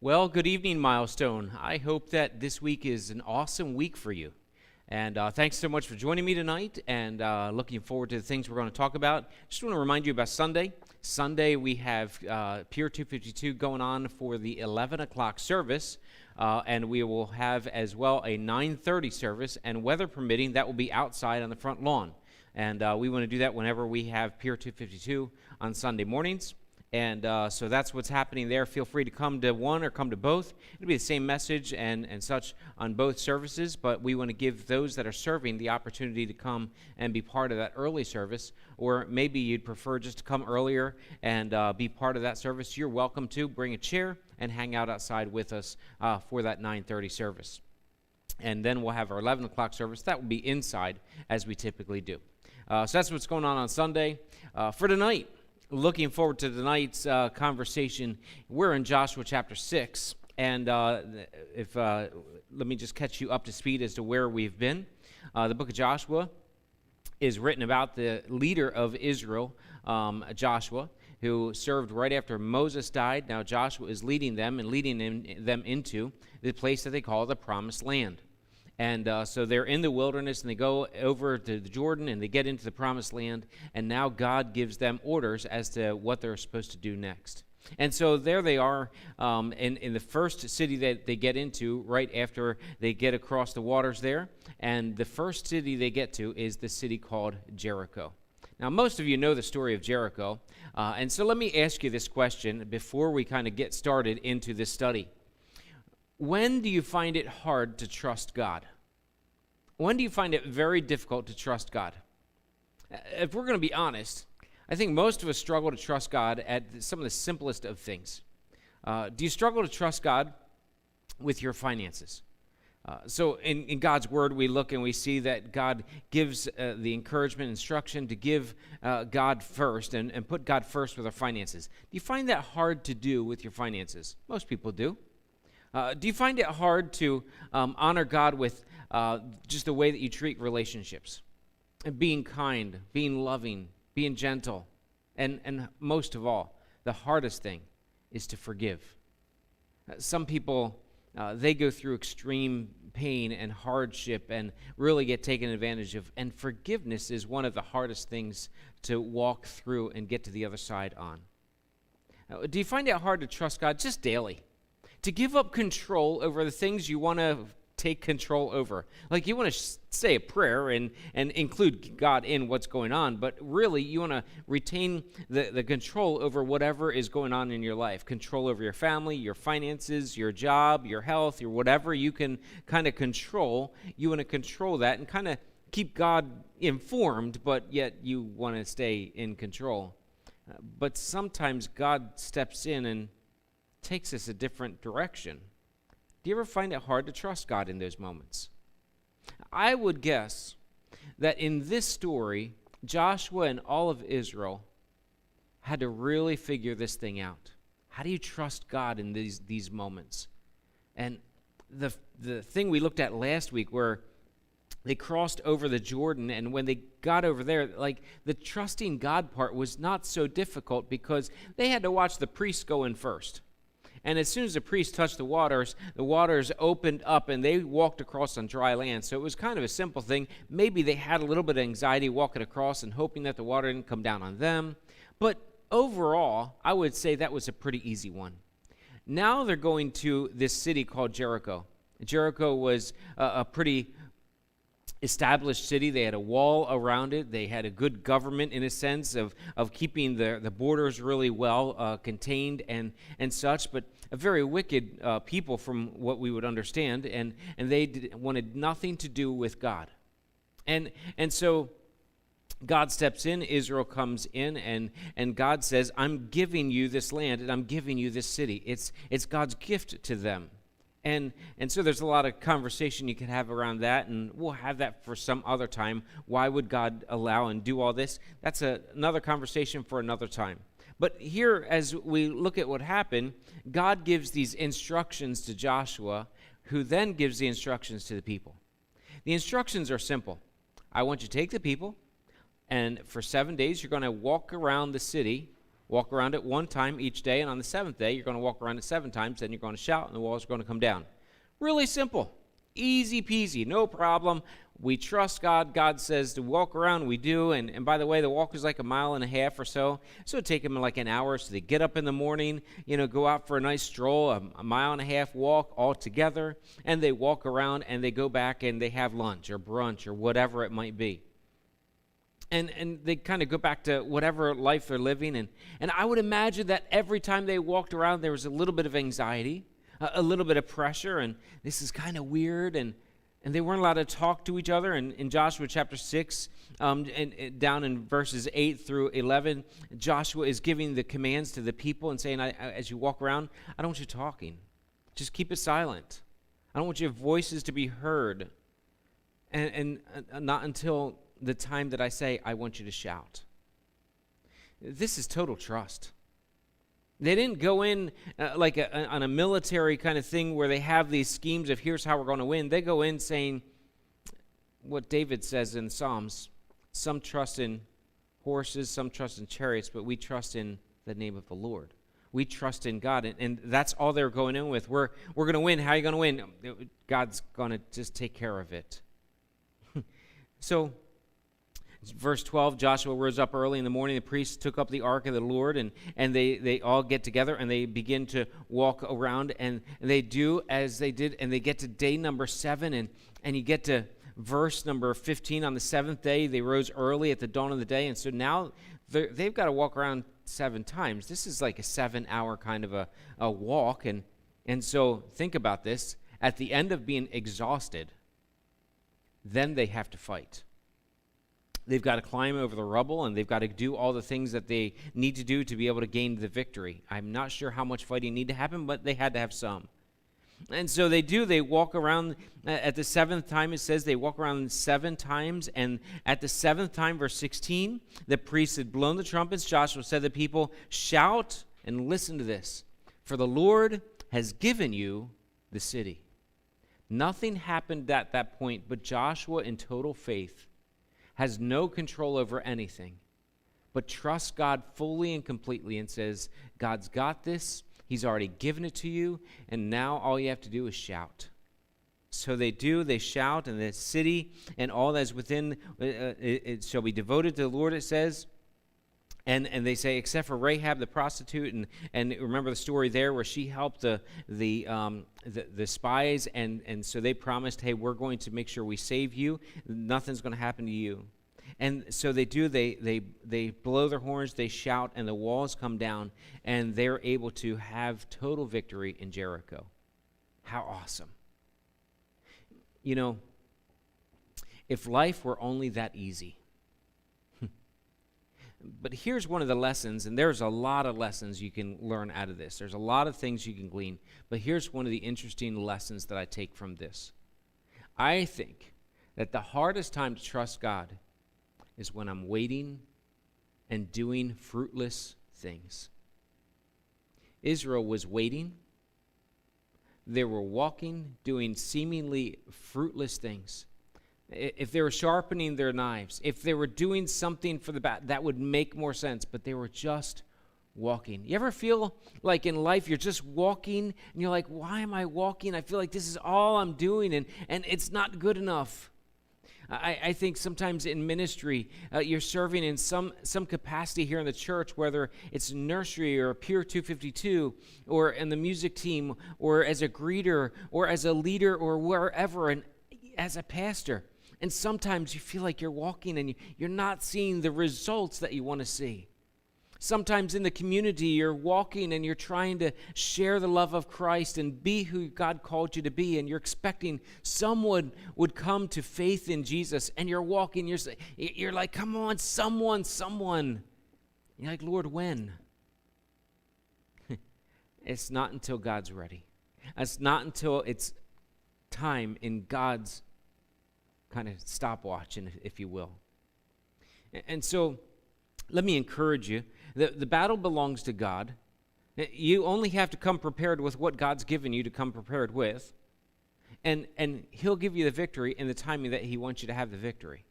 Well, good evening, Milestone. I hope that this week is an awesome week for you. And thanks so much for joining me tonight, and looking forward to the things we're going to talk about. Just want to remind you about Sunday. Sunday, we have Pier 252 going on for the 11 o'clock service, and we will have as well a 9:30 service, and weather permitting, that will be outside on the front lawn. And we want to do that whenever we have Pier 252 on Sunday mornings. And so that's what's happening there. Feel free to come to one or come to both. It'll be the same message and such on both services, but we want to give those that are serving the opportunity to come and be part of that early service. Or maybe you'd prefer just to come earlier and be part of that service. You're welcome to. Bring a chair and hang out outside with us for that 9:30 service. And then we'll have our 11 o'clock service. That will be inside, as we typically do. So that's what's going on Sunday. For tonight, looking forward to tonight's conversation. We're in Joshua chapter 6, and let me just catch you up to speed as to where we've been. The book of Joshua is written about the leader of Israel, Joshua, who served right after Moses died. Now Joshua is leading them them into the place that they call the Promised Land. And so they're in the wilderness, and they go over to the Jordan, and they get into the Promised Land, and now God gives them orders as to what they're supposed to do next. And so there they are in the first city that they get into right after they get across the waters there. And the first city they get to is the city called Jericho. Now, most of you know the story of Jericho, and so let me ask you this question before we kind of get started into this study. When do you find it hard to trust God? When do you find it very difficult to trust God? If we're going to be honest, I think most of us struggle to trust God at some of the simplest of things. Do you struggle to trust God with your finances? So in God's Word, we look and we see that God gives the encouragement, instruction to give God first and put God first with our finances. Do you find that hard to do with your finances? Most people do. Do you find it hard to honor God with just the way that you treat relationships? And being kind, being loving, being gentle, and most of all, the hardest thing is to forgive. Some people, they go through extreme pain and hardship and really get taken advantage of, and forgiveness is one of the hardest things to walk through and get to the other side on. Do you find it hard to trust God just daily? To give up control over the things you want to take control over. Like you want to say a prayer and include God in what's going on, but really you want to retain the control over whatever is going on in your life. Control over your family, your finances, your job, your health, your whatever you can kind of control. You want to control that and kind of keep God informed, but yet you want to stay in control. But sometimes God steps in and takes us a different direction. Do you ever find it hard to trust God in those moments? I would guess that in this story, Joshua and all of Israel had to really figure this thing out. How do you trust God in these moments? And the thing we looked at last week where they crossed over the Jordan, and when they got over there, like the trusting God part was not so difficult because they had to watch the priests go in first. And as soon as the priest touched the waters opened up and they walked across on dry land. So it was kind of a simple thing. Maybe they had a little bit of anxiety walking across and hoping that the water didn't come down on them. But overall, I would say that was a pretty easy one. Now they're going to this city called Jericho. Jericho was a pretty established city. They had a wall around it. They had a good government in a sense of keeping the borders really well contained and such, but a very wicked people from what we would understand, and they wanted nothing to do with God. And so God steps in, Israel comes in, and God says, I'm giving you this land and I'm giving you this city. It's God's gift to them. And so there's a lot of conversation you can have around that, and we'll have that for some other time. Why would God allow and do all this? That's another conversation for another time. But here, as we look at what happened, God gives these instructions to Joshua, who then gives the instructions to the people. The instructions are simple. I want you to take the people, and for 7 days you're going to walk around the city, Walk around it one time each day, and on the seventh day, you're going to walk around it 7 times, then you're going to shout, and the walls are going to come down. Really simple. Easy peasy, no problem. We trust God. God says to walk around, we do. And by the way, the walk is like 1.5 miles or so. So it'd take them like an hour. So they get up in the morning, go out for a nice stroll, a 1.5 mile walk all together. And they walk around and they go back and they have lunch or brunch or whatever it might be. And they kind of go back to whatever life they're living. And I would imagine that every time they walked around, there was a little bit of anxiety, a little bit of pressure, and this is kind of weird, and they weren't allowed to talk to each other. And in Joshua chapter 6, and down in verses 8 through 11, Joshua is giving the commands to the people and saying, as you walk around, I don't want you talking. Just keep it silent. I don't want your voices to be heard. And not until the time that I say, I want you to shout. This is total trust. They didn't go in on a military kind of thing where they have these schemes of here's how we're going to win. They go in saying what David says in Psalms, some trust in horses, some trust in chariots, but we trust in the name of the Lord. We trust in God, and that's all they're going in with. We're going to win. How are you going to win? God's going to just take care of it. So, verse 12, Joshua rose up early in the morning. The priests took up the ark of the Lord, and they all get together, and they begin to walk around, and they do as they did, and they get to day number 7, and you get to verse number 15. On the 7th day, they rose early at the dawn of the day, and so now they've got to walk around 7 times. This is like a 7-hour kind of a walk, and so think about this. At the end of being exhausted, then they have to fight. They've got to climb over the rubble, and they've got to do all the things that they need to do to be able to gain the victory. I'm not sure how much fighting needed to happen, but they had to have some. And so they do. They walk around at the 7th time. It says they walk around 7 times, and at the 7th time, verse 16, the priests had blown the trumpets. Joshua said to the people, shout and listen to this, for the Lord has given you the city. Nothing happened at that point, but Joshua, in total faith, has no control over anything, but trusts God fully and completely and says, God's got this. He's already given it to you, and now all you have to do is shout. So they do. They shout, and the city and all that is within it shall be devoted to the Lord, it says. And they say, except for Rahab the prostitute, and remember the story there where she helped the spies, and so they promised, hey, we're going to make sure we save you. Nothing's going to happen to you. And so they do. They blow their horns, they shout, and the walls come down, and they're able to have total victory in Jericho. How awesome! If life were only that easy. But here's one of the lessons, and there's a lot of lessons you can learn out of this. There's a lot of things you can glean, but here's one of the interesting lessons that I take from this. I think that the hardest time to trust God is when I'm waiting and doing fruitless things. Israel was waiting. They were walking, doing seemingly fruitless things. If they were sharpening their knives, if they were doing something for the bat, that would make more sense, but they were just walking. You ever feel like in life you're just walking, and you're like, why am I walking? I feel like this is all I'm doing, and it's not good enough. I think sometimes in ministry, you're serving in some capacity here in the church, whether it's nursery or Pier 252, or in the music team, or as a greeter, or as a leader, or wherever, and as a pastor. And sometimes you feel like you're walking and you're not seeing the results that you want to see. Sometimes in the community, you're walking and you're trying to share the love of Christ and be who God called you to be, and you're expecting someone would come to faith in Jesus, and you're walking, you're like, come on, someone. You're like, Lord, when? It's not until God's ready. It's not until it's time in God's kind of stopwatch, if you will. And so let me encourage you. The battle belongs to God. You only have to come prepared with what God's given you to come prepared with. And he'll give you the victory in the timing that he wants you to have the victory.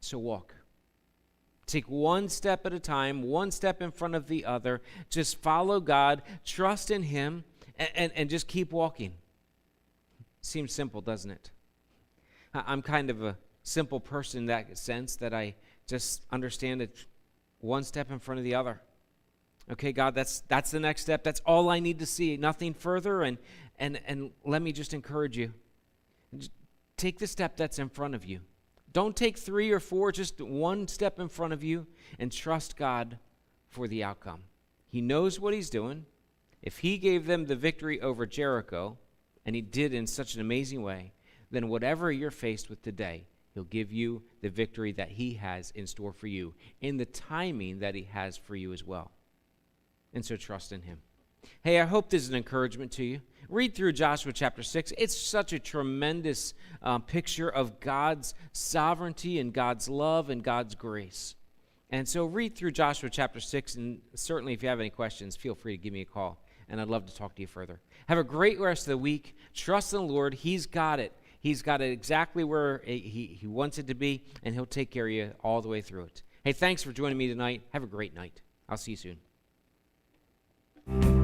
So walk. Take one step at a time, one step in front of the other. Just follow God, trust in Him, and just keep walking. Seems simple, doesn't it? I'm kind of a simple person in that sense, that I just understand it one step in front of the other. Okay, God, that's the next step. That's all I need to see, nothing further. And let me just encourage you. Just take the step that's in front of you. Don't take 3 or 4, just one step in front of you, and trust God for the outcome. He knows what He's doing. If He gave them the victory over Jericho, and He did in such an amazing way, then whatever you're faced with today, He'll give you the victory that He has in store for you, in the timing that He has for you as well. And so trust in Him. Hey, I hope this is an encouragement to you. Read through Joshua chapter 6. It's such a tremendous picture of God's sovereignty and God's love and God's grace. And so read through Joshua chapter 6, and certainly if you have any questions, feel free to give me a call, and I'd love to talk to you further. Have a great rest of the week. Trust in the Lord. He's got it. He's got it exactly where he wants it to be, and He'll take care of you all the way through it. Hey, thanks for joining me tonight. Have a great night. I'll see you soon.